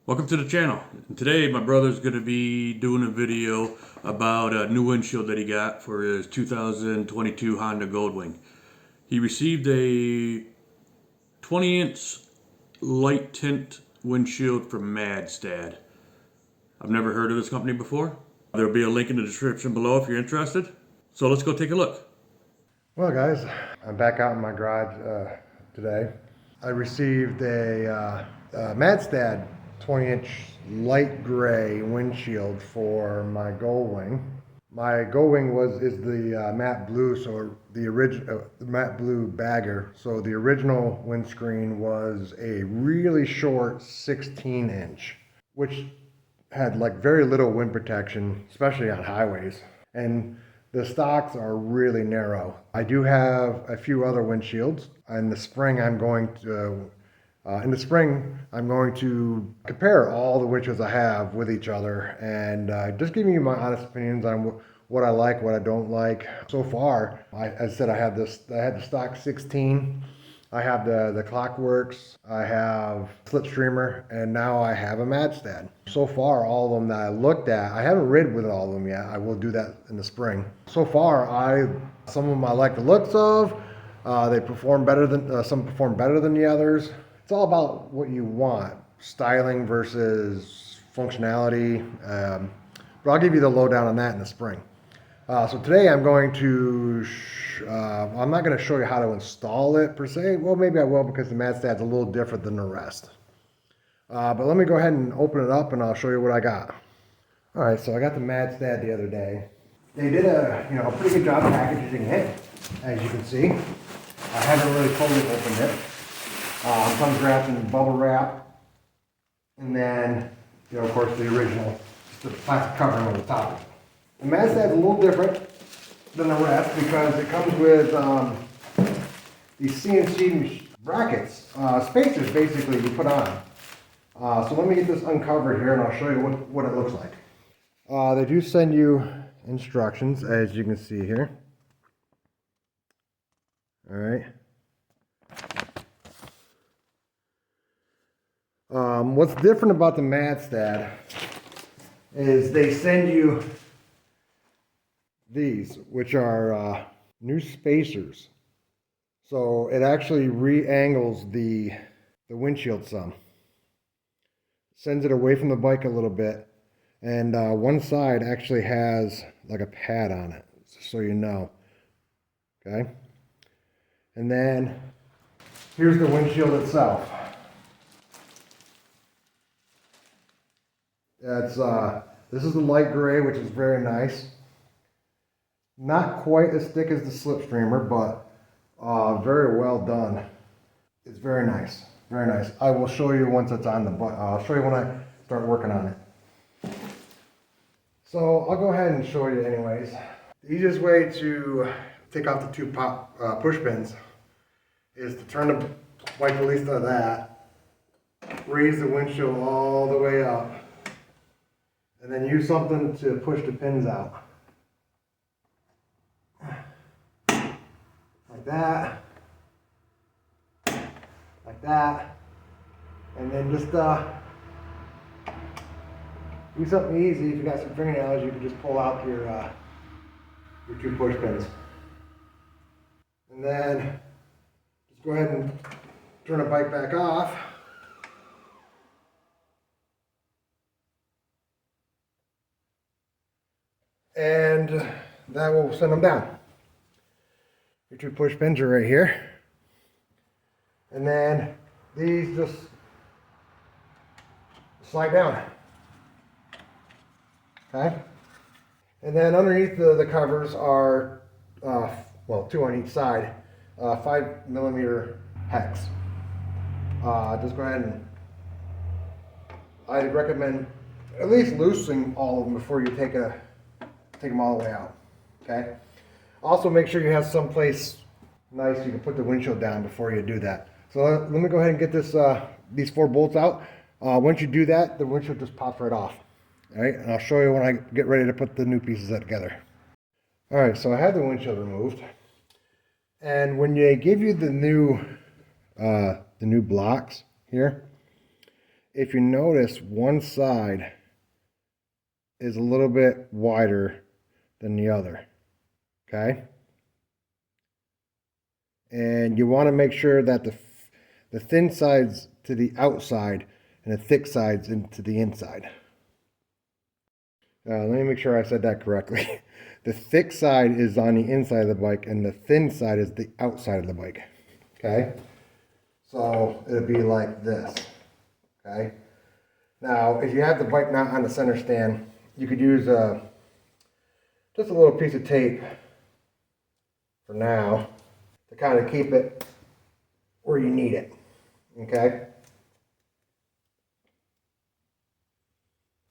Welcome to the channel. And today my brother's going to be doing a video about a new windshield that he got for his 2022 Honda Goldwing. He received a 20-inch light tint windshield from MADSTAD. I've never heard of this company before. There'll be a link in the description below if you're interested. So let's go take a look. Well guys, I'm back out in my garage today. I received a MADSTAD 20-inch light gray windshield for my Goldwing. My Goldwing is the matte blue, so the original matte blue bagger. So the original windscreen was a really short 16-inch, which had like very little wind protection, especially on highways. And the stocks are really narrow. I do have a few other windshields. In the spring, I'm going to compare all the windshields I have with each other and just giving you my honest opinions on what I like, what I don't like. So far, as I said, I had the stock 16. I have the Clockworks, I have Slipstreamer, and now I have a MADSTAD. So far, all of them that I looked at, I haven't ridden with all of them yet. I will do that in the spring. So far, some of them I like the looks of. They perform better than some perform better than the others. It's all about what you want, styling versus functionality. But I'll give you the lowdown on that in the spring. So today I'm going to, I'm not going to show you how to install it per se. Well, maybe I will because the MADSTAD's a little different than the rest. But let me go ahead and open it up and I'll show you what I got. All right, so I got the MADSTAD the other day. They did a pretty good job packaging it, as you can see. I haven't really fully opened it. Comes wrapped in bubble wrap, and then, of course, the original, the plastic covering on the top. The MADSTAD's a little different than the rest because it comes with these CNC brackets, spacers basically you put on. So let me get this uncovered here and I'll show you what it looks like. They do send you instructions, as you can see here. All right. What's different about the MADSTAD is they send you these, which are new spacers. So it actually re-angles the windshield some. Sends it away from the bike a little bit. And one side actually has like a pad on it, so you know. Okay? And then here's the windshield itself. This is the light gray, which is very nice. Not quite as thick as the Slipstreamer, but very well done. It's very nice, very nice. I will show you once it's on the bike. I'll show you when I start working on it. So I'll go ahead and show you anyways. The easiest way to take off the two push pins is to turn the bike release to that, raise the windshield all the way up, and then use something to push the pins out. Like that. Like that. And then just do something easy. If you got some fingernails, you can just pull out your two push pins. And then just go ahead and turn the bike back off. And that will send them down. Your two push pins are right here. And then these just slide down. Okay? And then underneath the covers are, well, two on each side, 5mm hex. Just go ahead and I recommend at least loosening all of them before you take them all the way out. Okay? Also, make sure you have someplace nice you can put the windshield down before you do that. So let me go ahead and get these 4 bolts out. Once you do that, the windshield just pops right off. All right, and I'll show you when I get ready to put the new pieces together. All right, so I have the windshield removed, and when they give you the new blocks here, if you notice, one side is a little bit wider than the other, okay? And you want to make sure that the thin sides to the outside and the thick sides into the inside. Let me make sure I said that correctly. The thick side is on the inside of the bike and the thin side is the outside of the bike, okay? So it'll be like this, okay? Now, if you have the bike not on the center stand, you could use just a little piece of tape for now to kind of keep it where you need it, okay?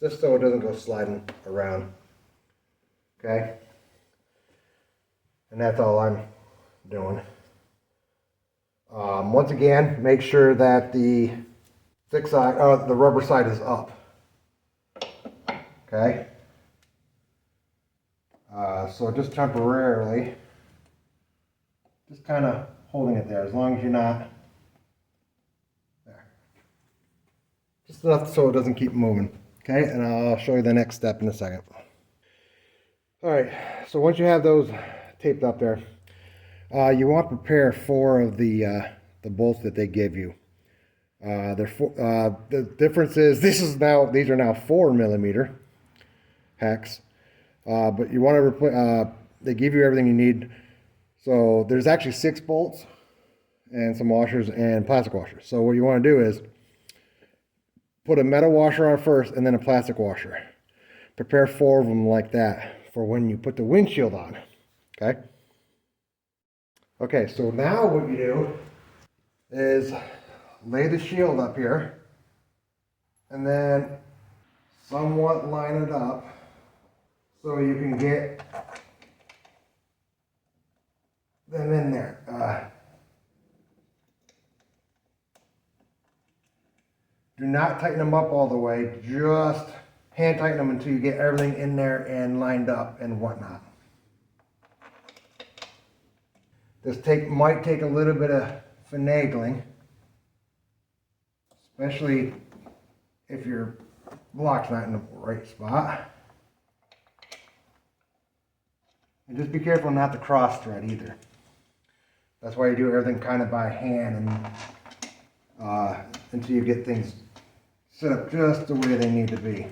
Just so it doesn't go sliding around, okay? And that's all I'm doing. Once again, make sure that the thick side, the rubber side is up, okay? So just temporarily, just kind of holding it there, as long as you're not there. Just enough so it doesn't keep moving, okay? And I'll show you the next step in a second. All right, so once you have those taped up there, you want to prepare 4 of the bolts that they give you. The difference is these are now 4mm hex, but you want to replace. They give you everything you need. So there's actually 6 bolts and some washers and plastic washers. So what you want to do is put a metal washer on first and then a plastic washer. Prepare 4 of them like that for when you put the windshield on. Okay. Okay, so now what you do is lay the shield up here and then somewhat line it up so you can get them in there. Do not tighten them up all the way, just hand tighten them until you get everything in there and lined up and whatnot. This might take a little bit of finagling, especially if your block's not in the right spot. And just be careful not to cross thread either. That's why you do everything kind of by hand and until you get things set up just the way they need to be.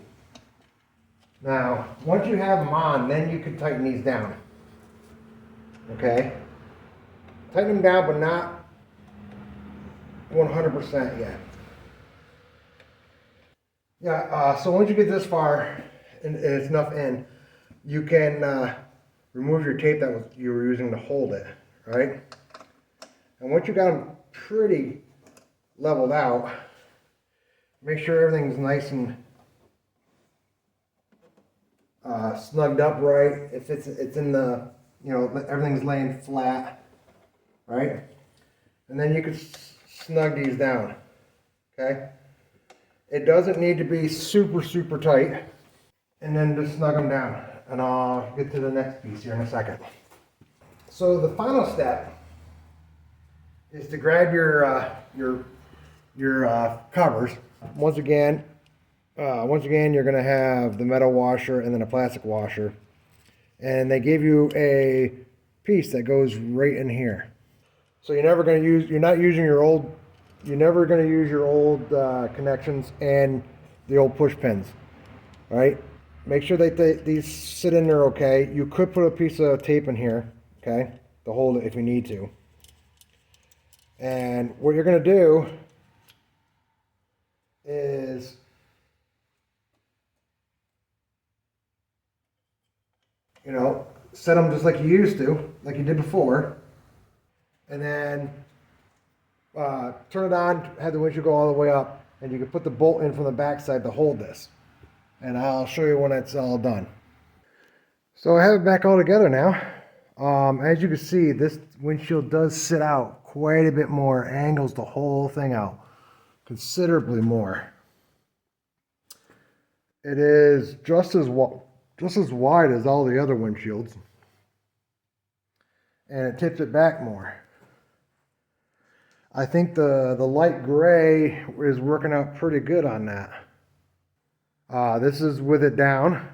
Now, once you have them on, then you can tighten these down. Okay? Tighten them down, but not 100% yet. Yeah, so once you get this far and it's enough in, you can remove your tape that you were using to hold it, right? And once you got them pretty leveled out, make sure everything's nice and snugged up right. If it's in the, everything's laying flat, right? And then you can snug these down, okay? It doesn't need to be super, super tight. And then just snug them down. And I'll get to the next piece here in a second. So the final step is to grab your covers. Once again, you're going to have the metal washer and then a plastic washer, and they give you a piece that goes right in here. So you're never going to use your old connections and the old push pins, right? Make sure that these sit in there okay. You could put a piece of tape in here, okay, to hold it if you need to. And what you're going to do is set them just like you used to, like you did before, and then turn it on, have the windshield go all the way up, and you can put the bolt in from the back side to hold this. And I'll show you when it's all done. So I have it back all together now. As you can see, this windshield does sit out quite a bit more, angles the whole thing out considerably more. It is just as wide as all the other windshields, and it tips it back more. I think the light gray is working out pretty good on that. This is with it down.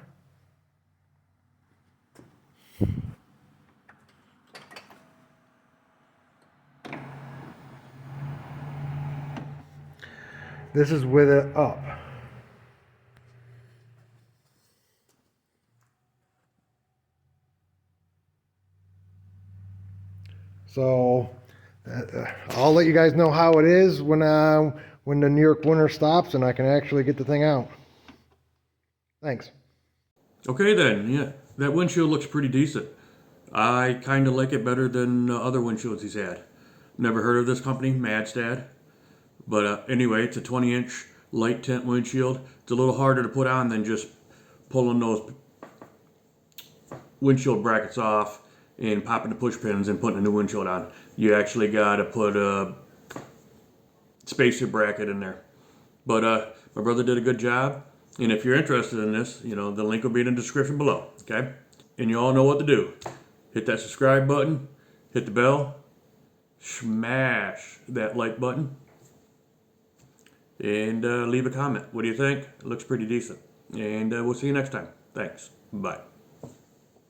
This is with it up. So I'll let you guys know how it is when the New York winter stops and I can actually get the thing out. Thanks. Okay then, yeah, that windshield looks pretty decent. I kind of like it better than other windshields he's had. Never heard of this company, MADSTAD. But anyway, it's a 20-inch light tint windshield. It's a little harder to put on than just pulling those windshield brackets off and popping the push pins and putting a new windshield on. You actually got to put a spacer bracket in there. But my brother did a good job. And if you're interested in this, the link will be in the description below. Okay? And you all know what to do. Hit that subscribe button, hit the bell, smash that like button, and leave a comment. What do you think? It looks pretty decent. And we'll see you next time. Thanks. Bye.